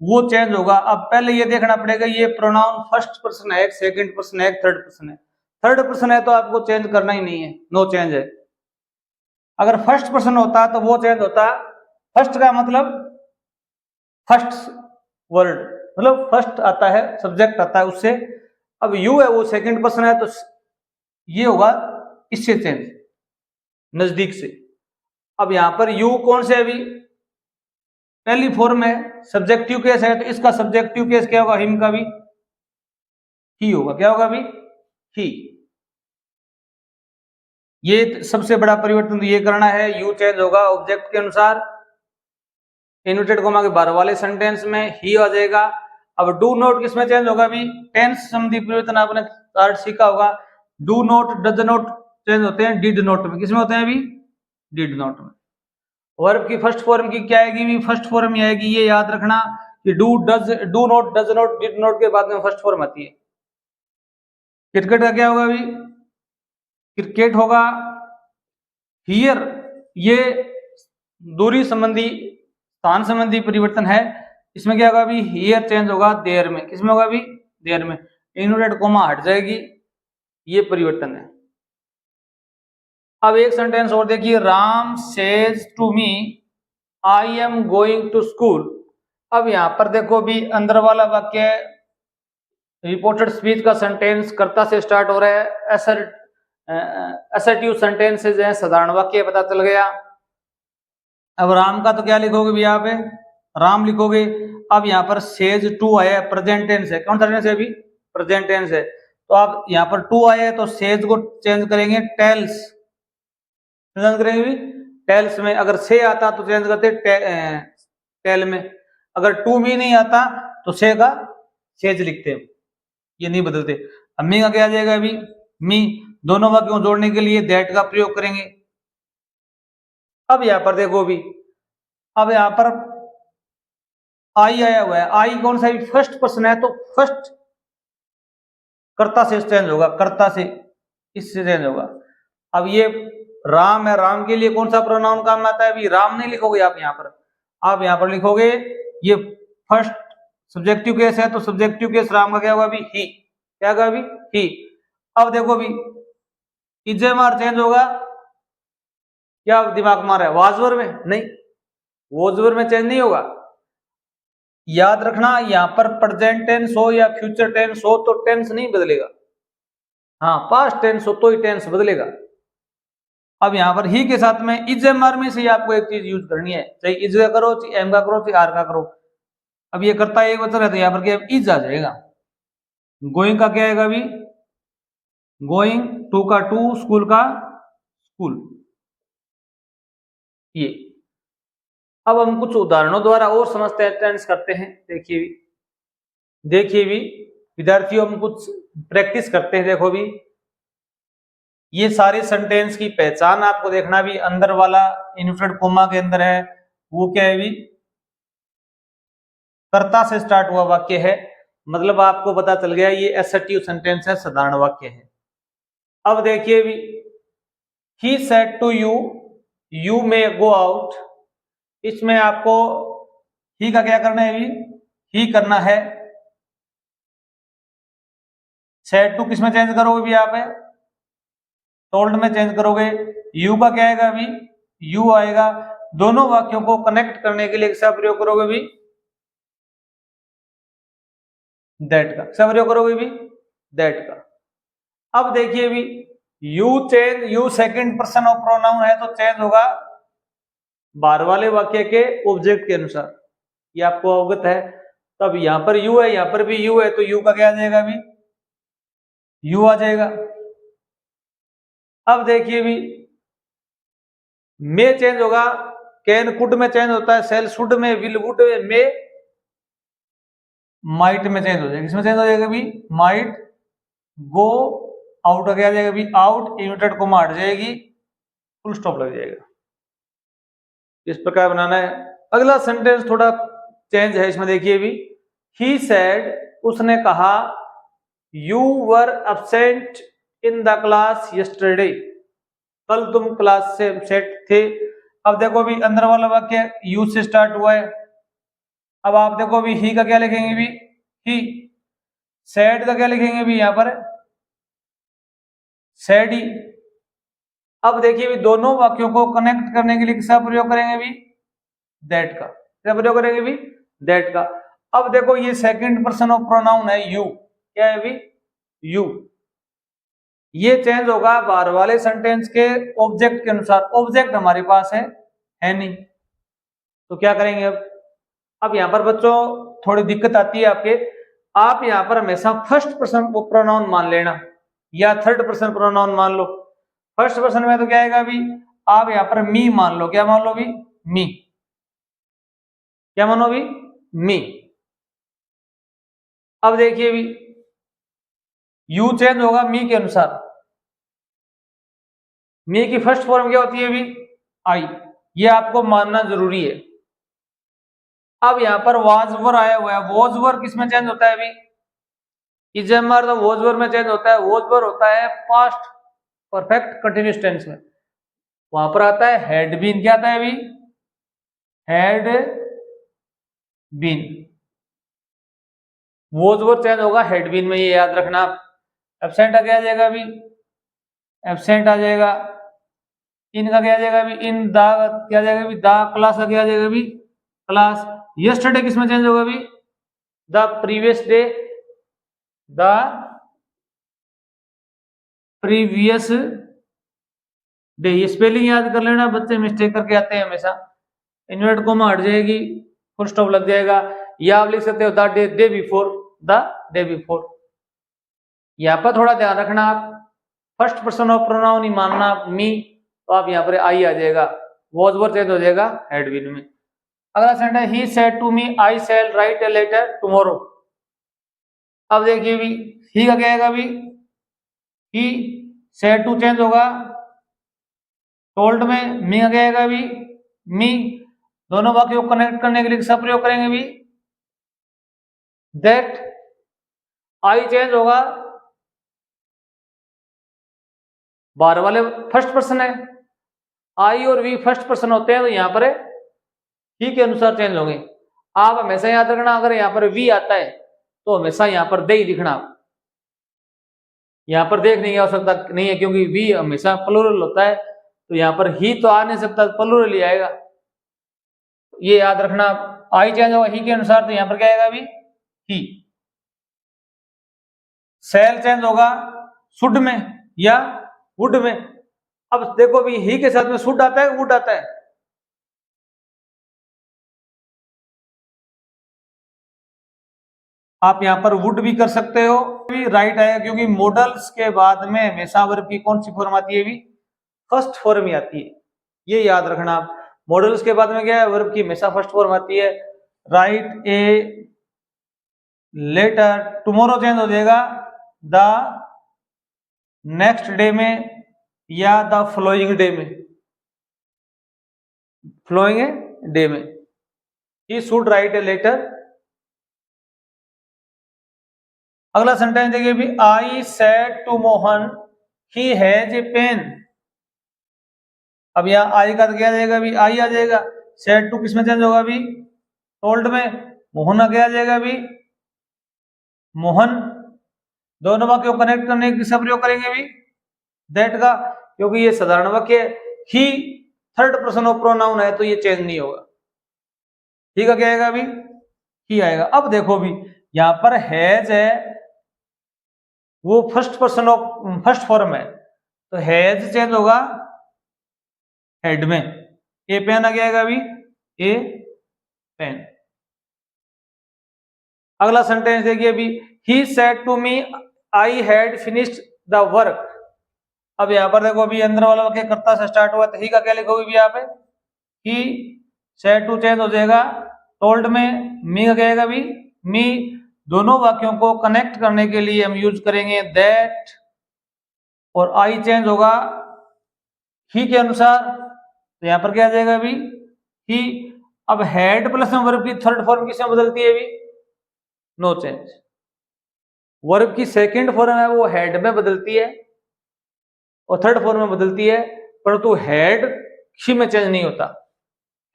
वो चेंज होगा। अब पहले ये देखना पड़ेगा, ये प्रोनाउन फर्स्ट पर्सन है, सेकंड पर्सन है, थर्ड पर्सन है। थर्ड पर्सन है तो आपको चेंज करना ही नहीं है, नो चेंज है। अगर फर्स्ट पर्सन होता तो वो चेंज होता। फर्स्ट का मतलब फर्स्ट वर्ड, मतलब फर्स्ट आता है, सब्जेक्ट आता है उससे। अब यू है वो सेकंड पर्सन है तो ये होगा इससे चेंज, नजदीक से। अब यहां पर यू कौन से अभी पहली फॉर्म है, सब्जेक्टिव केस है, तो इसका सब्जेक्टिव केस क्या होगा, हिम का भी ही होगा। क्या होगा अभी, ही। ये सबसे बड़ा परिवर्तन तो ये करना है, यू चेंज होगा ऑब्जेक्ट के अनुसार। इन्वर्टेड कोमा के बाहर वाले सेंटेंस में ही आ जाएगा। अब डू नॉट किसमें चेंज होगा अभी, टेंस संबंधी परिवर्तन आपने कार्ड सीखा होगा। Do not, does not change होते हैं डिड नॉट में। किसमें होते हैं अभी? डिड नॉट में। वर्ब की फर्स्ट फॉर्म की क्या आएगी? भी फर्स्ट फॉर्म ही आएगी, ये याद रखना कि do, does, do not, does not, did not के बाद में फर्स्ट फॉर्म आती है। क्रिकेट का क्या होगा? अभी क्रिकेट होगा हियर, ये दूरी संबंधी, स्थान संबंधी परिवर्तन है। इसमें क्या होगा? अभी हियर चेंज होगा देयर में। किसमें होगा? अभी देयर में। इन्वर्टेड कोमा हट जाएगी, ये परिवर्तन है। अब एक सेंटेंस और देखिए, Ram says to me I am going to school. अब यहां पर देखो भी अंदर वाला वाक्य रिपोर्टेड स्पीच का सेंटेंस कर्ता से स्टार्ट हो रहा है। असर्टिव सेंटेंसेज हैं, साधारण वाक्य पता चल गया। अब राम का तो क्या लिखोगे भी यहाँ पे? राम लिखोगे। अब यहाँ पर सेज टू आया है, प्रेजेंट टेंस है। कौन सा टेंस है? अभी प्रेजेंट टेंस है। तो आप यहाँ पर टू आया है तो सेज को चेंज करेंगे टेल्स, चेंज करेंगे भी टेल्स में। अगर से आता तो चेंज करते टेल में। अगर टू भी नहीं आता तो से का सेज लिखते, ये नहीं बदलते। अब मी का क्या आ जाएगा? अभी मी, दोनों वाक्यों को जोड़ने के लिए दैट का प्रयोग करेंगे। अब यहां पर देखो भी, अब यहां पर आई आया हुआ है। आई कौन सा? फर्स्ट पर्सन है तो फर्स्ट कर्ता से चेंज होगा, कर्ता से, इससे चेंज होगा। अब ये राम है, राम के लिए कौन सा प्रोनाउन काम आता है? अभी राम नहीं लिखोगे आप यहाँ पर, आप यहाँ पर लिखोगे ये फर्स्ट सब्जेक्टिव केस है तो सब्जेक्टिव केस राम का क्या होगा? अभी ही। क्या होगा? अभी ही। अब देखो भी इजेमार चेंज होगा, क्या दिमाग मार है? वाजवर में नहीं, वोजवर में चेंज नहीं होगा। याद रखना यहां पर प्रेजेंट टेंस हो या फ्यूचर टेंस हो तो टेंस नहीं बदलेगा। हाँ, पास्ट टेंस हो तो ही टेंस बदलेगा। अब यहां पर ही के साथ में इज एम आर में से आपको एक चीज यूज करनी है, चाहे इज का करो, चाहे एम का करो, चाहे आर का करो। अब ये करता एक वचन है तो यहाँ पर क्या इज आ जाएगा। गोइंग का क्या आएगा? अभी गोइंग, टू का टू, स्कूल का स्कूल। ये अब हम कुछ उदाहरणों द्वारा और समझते हैं, टेंस करते हैं। देखिए भी विद्यार्थियों, हम कुछ प्रैक्टिस करते हैं। देखो भी ये सारे सेंटेंस की पहचान आपको देखना भी, अंदर वाला इन्वर्टेड कोमा के अंदर है वो क्या है? भी कर्ता से स्टार्ट हुआ वाक्य है, मतलब आपको पता चल गया ये असर्टिव सेंटेंस है, साधारण वाक्य है। अब देखिए भी he said to you you may go out. इसमें आपको ही का क्या करना है? भी ही करना है। सेड टू किस में चेंज करोगे? भी आप है टोल्ड में चेंज करोगे। यू का क्या आएगा? अभी यू आएगा। दोनों वाक्यों को कनेक्ट करने के लिए किसका प्रयोग करोगे? भी दैट का। किसका प्रयोग करोगे? भी दैट का। अब देखिए भी you change, you second person of pronoun है तो चेंज होगा बाहर वाले वाक्य के ऑब्जेक्ट के अनुसार, ये आपको अवगत है। तब यहां पर यू है, यहां पर भी यू है तो यू का क्या आ जाएगा? भी यू आ जाएगा। अब देखिए भी मे चेंज होगा, कैन कुड में चेंज होता है, सेल शुड में, विल वुड में, मे माइट में चेंज हो जाएगा। किसमें चेंज हो जाएगा? भी माइट। गो आउट का क्या आ जाएगा? भी आउट, इन्वर्टेड कोमा हट जाएगी, फुल स्टॉप लग जाएगा। इस प्रकार बनाना है। अगला सेंटेंस थोड़ा चेंज है इसमें, देखिए भी ही सेड, उसने कहा, you were absent in the class yesterday, कल तुम क्लास से एब्सेंट थे। अब देखो भी अंदर वाला वाक्य यू से स्टार्ट हुआ है। अब आप देखो भी ही का क्या लिखेंगे? भी ही। सैड का क्या लिखेंगे? भी यहां पर सैड ही। अब देखिए भी दोनों वाक्यों को कनेक्ट करने के लिए किसका प्रयोग करेंगे? भी दैट का। क्या प्रयोग करेंगे? भी दैट का। अब देखो ये सेकंड पर्सन ऑफ प्रोनाउन है यू, क्या है? भी यू। ये चेंज होगा बाहर वाले सेंटेंस के ऑब्जेक्ट के अनुसार। ऑब्जेक्ट हमारे पास है नहीं, तो क्या करेंगे? अब यहां पर बच्चों थोड़ी दिक्कत आती है आपके। आप यहां पर हमेशा फर्स्ट पर्सन प्रोनाउन मान लेना या थर्ड पर्सन प्रोनाउन मान लो। फर्स्ट पर्सन में तो क्या आएगा? अभी आप यहां पर मी मान लो। क्या मान लो? भी मी। क्या मानो? भी मी। अब देखिए भी यू चेंज होगा मी के अनुसार। मी की फर्स्ट फॉर्म क्या होती है अभी? आई। ये आपको मानना जरूरी है। अब यहाँ पर वाजवर आया हुआ है, वॉजवर किसमें चेंज होता है अभी? इजमर तो वॉजवर में चेंज होता है। वॉजवर होता है पास्ट परफेक्ट कंटिन्यूस टेंस में। वहां पर आता है हैड बीन। क्या आता है अभी? Had been. वॉजवर चेंज होगा हैड बीन में, ये याद रखना। एब्सेंट आ जाएगा अभी? एब्सेंट आ जाएगा। इनका क्या आ जाएगा अभी? इन दा क्या आ जाएगा अभी? दा। क्लास का क्या आ जाएगा अभी? क्लास। यस्टरडे किसमें चेंज होगा अभी? The previous day. The previous day. ये स्पेलिंग याद कर लेना, बच्चे मिस्टेक करके आते हैं हमेशा। इन्वर्ट कोमा हट जाएगी, फुल स्टॉप लग जाएगा। या आप लिख सकते हो the day, day before. The day before. यहाँ पर थोड़ा ध्यान रखना, आप फर्स्ट पर्सन ऑफ प्रोनाउन ही मानना मी, तो आप यहाँ पर आई आ जाएगा। वॉज चेंज हो जाएगा हैड बीन में। अगला sentence, he said to me I shall write a letter tomorrow. अब देखिए भी, ही का क्या आएगा अभी? ही सेड टू चेंज होगा टोल्ड में। मी का क्या आएगा अभी? मी। दोनों वाक्यों को कनेक्ट करने के लिए किसका प्रयोग करेंगे अभी? दैट। आई चेंज होगा, बार वाले फर्स्ट पर्सन है, आई और वी फर्स्ट पर्सन होते हैं, तो यहाँ पर ही के अनुसार चेंज होंगे। आप हमेशा याद रखना, अगर यहाँ पर वी आता है तो हमेशा यहाँ पर दे ही दिखना। यहाँ पर देखने की आवश्यकता नहीं है, क्योंकि वी हमेशा प्लूरल होता है, तो यहाँ पर ही तो आ नहीं सकता, प्लूरल ही आएगा। ये याद रखना। आई चेंज होगा ही के अनुसार, तो यहाँ पर क्या आएगा अभी? ही। सेल चेंज होगा शुड में या वुड में। अब देखो अभी ही के साथ में शुड आता है, वुड आता है? आप यहां पर वुड भी कर सकते हो, भी राइट आएगा, क्योंकि मॉडल्स के बाद में हमेशा वर्ब की कौन सी फॉर्म आती है? भी फर्स्ट फॉर्म ही आती है, ये याद रखना आप। मॉडल्स के बाद में क्या है? वर्ब की हमेशा फर्स्ट फॉर्म आती है। Write a letter tomorrow change हो जाएगा द नेक्स्ट डे में या द फ्लोइंग डे में। फ्लोइंग डे में। He should write a letter. अगला सेंटेंस देखिए भी, I said to Mohan he has a pen. अब यहाँ आई का क्या आ जाएगा अभी? आई आ जाएगा। सेड टू किसमें चेंज होगा अभी? टोल्ड में। मोहन का क्या आ जाएगा अभी? मोहन। दोनों वाक्य को कनेक्ट करने की किसका प्रयोग करेंगे अभी? दैट का, क्योंकि ये साधारण वाक्य है। ही थर्ड पर्सन ऑफ प्रोनाउन है, तो ये चेंज नहीं होगा। ठीक है, क्या आएगा अभी? ही आएगा। अब देखो भी, यहाँ पर हैज है, वो first person of first form है, तो हैज चेंज होगा हेड में। ए पेन आ गया अभी? ए पेन। अगला सेंटेंस देखिए अभी, he said to me I had finished the work. अब यहां पर देखो अभी अंदर वाला वाक्य कर्ता से स्टार्ट हुआ, तो ही का क्या लिखोगे भी यहाँ पे? ही सेड टू चेंज हो जाएगा टोल्ड में। मी का क्या आएगा अभी? मी। दोनों वाक्यों को कनेक्ट करने के लिए हम यूज करेंगे दैट, और आई चेंज होगा ही के अनुसार, तो यहां पर क्या आ जाएगा अभी? ही। अब हेड प्लस में वर्ब की थर्ड फॉर्म किसमें बदलती है अभी? No change. वर्ब की सेकंड फॉर्म है वो हेड में बदलती है और थर्ड फॉर्म में बदलती है, परंतु हेड ही में चेंज नहीं होता।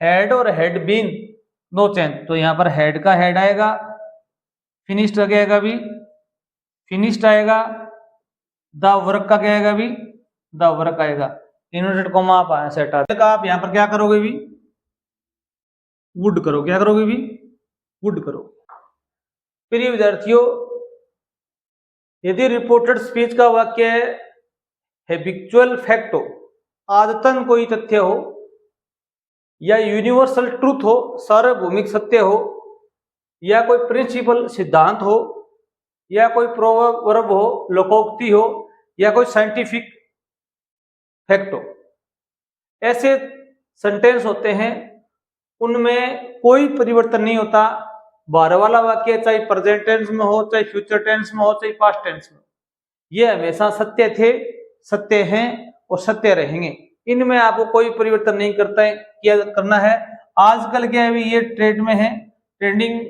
हेड और हेड बीन नो चेंज, तो यहां पर हेड का हेड आएगा, फिनिश्ड का आएगा अभी? फिनिश्ड आएगा। द वर्क का क्या आएगा अभी? द वर्क आएगा। इन्वर्टेड कॉमा आप सेट आप यहां पर क्या करोगे भी? वुड करो। क्या करोगे भी? वुड करो। प्रिय विद्यार्थियों, यदि रिपोर्टेड स्पीच का वाक्य हैबिचुअल फैक्ट हो, आदतन कोई तथ्य हो, या यूनिवर्सल ट्रूथ हो, सार्वभौमिक सत्य हो, या कोई प्रिंसिपल सिद्धांत हो, या कोई प्रोवर्ब हो, लोकोक्ति हो, या कोई साइंटिफिक फैक्ट हो, ऐसे सेंटेंस होते हैं उनमें कोई परिवर्तन नहीं होता। बाहर वाला वाक्य चाहे प्रेजेंट टेंस में हो, चाहे फ्यूचर टेंस में हो, चाहे पास्ट टेंस में, ये हमेशा सत्य थे, सत्य हैं और सत्य रहेंगे। इनमें आपको कोई परिवर्तन नहीं करना है। आजकल क्या है, ये ट्रेड में है, ट्रेंडिंग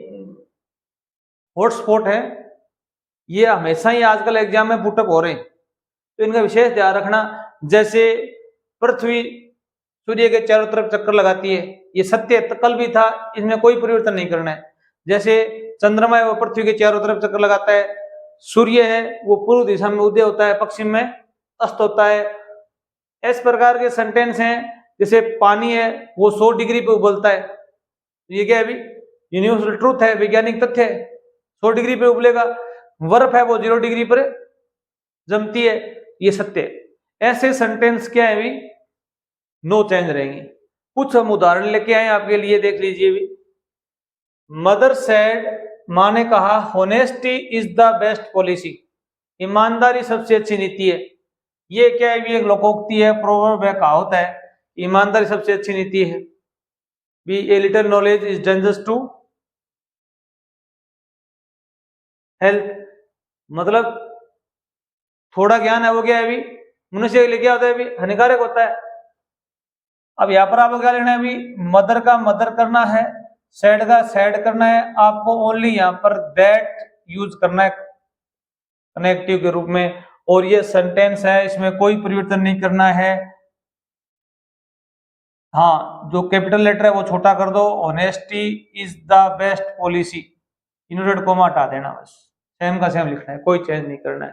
हॉटस्पॉट है, ये हमेशा ही आजकल एग्जाम में पुटअप हो रहे हैं, तो इनका विशेष ध्यान रखना। जैसे पृथ्वी सूर्य के चारों तरफ चक्कर लगाती है, ये सत्य कल भी था, इसमें कोई परिवर्तन नहीं करना है। जैसे चंद्रमा है वो पृथ्वी के चारों तरफ चक्कर लगाता है, सूर्य है वो पूर्व दिशा में उदय होता है, पश्चिम में अस्त होता है। इस प्रकार के सेंटेंस हैं। जैसे पानी है वो 100 डिग्री पे उबलता है, ये क्या है अभी यूनिवर्सल ट्रूथ है, वैज्ञानिक तथ्य है, 100 डिग्री पे उबलेगा। बर्फ है वो 0 डिग्री पर जमती है, ये सत्य है। ऐसे सेंटेंस क्या है अभी नो चेंज रहेंगे। कुछ हम उदाहरण लेके आए आपके लिए, देख लीजिए भी। मदर सेड, माँ ने कहा, honesty is the best policy, ईमानदारी सबसे अच्छी नीति है। ये क्या है, एक लोकोक्ति है, प्रोवर्ब है, कहावत है, ईमानदारी सबसे अच्छी नीति है। Be a little knowledge is dangerous to health, मतलब थोड़ा ज्ञान है वो क्या है अभी मनुष्य के लिए क्या होता है, अभी हानिकारक होता है। अब यहाँ पर आपको क्या लिखना है, अभी मदर का मदर करना है, सैड का सैड करना है, आपको ओनली यहाँ पर दैट यूज करना है कनेक्टिव के रूप में, और ये सेंटेंस है, इसमें कोई परिवर्तन नहीं करना है। हाँ, जो कैपिटल लेटर है वो छोटा कर दो, honesty is the best policy, inverted coma हटा देना, बस सेम का सेम लिखना है, कोई चेंज नहीं करना है।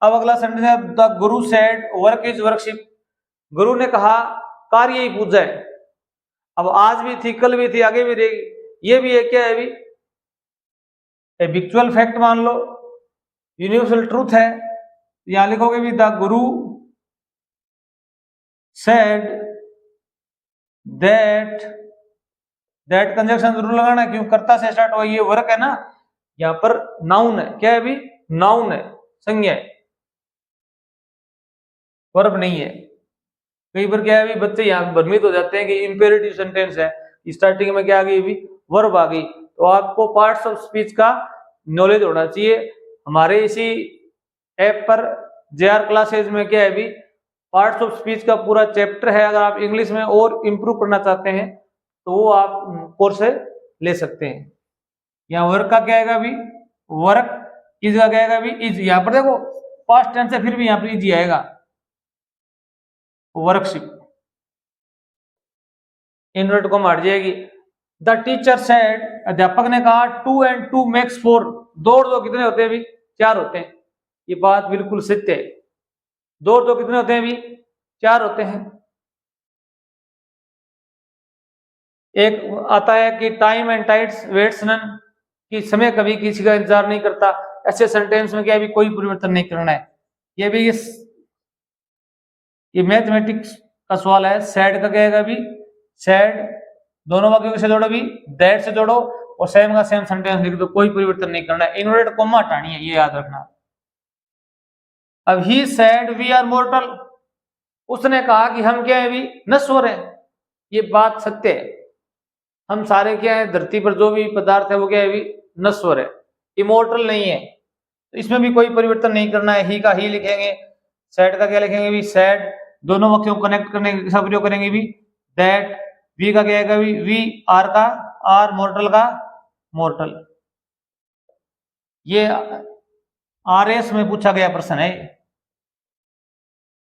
अब अगला सेंटेंस है, the Guru said work is worship, गुरु ने कहा कार्य ही पूजा है। अब आज भी थी, कल भी थी, आगे भी रहेगी, ये भी है क्या है अभी हैबिचुअल फैक्ट मान लो, यूनिवर्सल ट्रूथ है। यहां लिखोगे भी the Guru said that conjunction जरूर लगाना है, क्यों कर्ता से स्टार्ट हुआ, ये वर्क है ना, यहां पर नाउन है, क्या है अभी नाउन है, संज्ञा है, वर्ब नहीं है। कई बार क्या है अभी बच्चे यहाँ भ्रमित हो जाते हैं कि इंपेरेटिव सेंटेंस है, स्टार्टिंग में क्या आ गई अभी वर्ब आ गई। तो आपको पार्ट्स ऑफ स्पीच का नॉलेज होना चाहिए। हमारे इसी ऐप पर JR क्लासेज में क्या है अभी पार्ट्स ऑफ स्पीच का पूरा चैप्टर है। अगर आप इंग्लिश में और इम्प्रूव करना चाहते हैं तो वो आप कोर्स ले सकते हैं। यहाँ वर्क का क्या आएगा अभी, वर्क, इज का क्या आएगा अभी इज, यहाँ पर देखो पास्ट टेंस है फिर भी यहाँ पर इज आएगा, वर्कशिप, इन्वर्ट को हट जाएगी। द टीचर सेड, अध्यापक ने कहा, 2 and 2 makes 4, 2 और 2 कितने होते हैं अभी 4 होते हैं। ये बात बिल्कुल सत्य है, 2 और 2 कितने होते हैं अभी 4 होते हैं। एक आता है कि time and tides waits none, कि समय कभी किसी का इंतजार नहीं करता। ऐसे सेंटेंस में क्या भी कोई परिवर्तन नहीं करना है। ये भी ये मैथमेटिक्स का सवाल है। सैड का क्या है अभी सैड, दोनों वाक्यों से जोड़ो भी, दैट से जोड़ो और सेम का सेम सेंटेंस लिख दो, कोई परिवर्तन नहीं करना है। इन्वर्टेड कोमा हटानी है, ये याद रखना। अब ही सैड वी आर मोर्टल, उसने कहा कि हम क्या है अभी नश्वर हैं। ये बात सत्य है, हम सारे क्या है धरती पर जो भी पदार्थ है वो क्या है अभी नश्वर है, इमोर्टल नहीं है। तो इसमें भी कोई परिवर्तन नहीं करना है। ही का ही लिखेंगे, सैड का क्या लिखेंगे भी सैड, दोनों वाक्यों को कनेक्ट करने का प्रयोग करेंगे भी दैट। वी का क्या है वी, आर का आर, मोर्टल का मोर्टल। ये RS में पूछा गया प्रश्न है।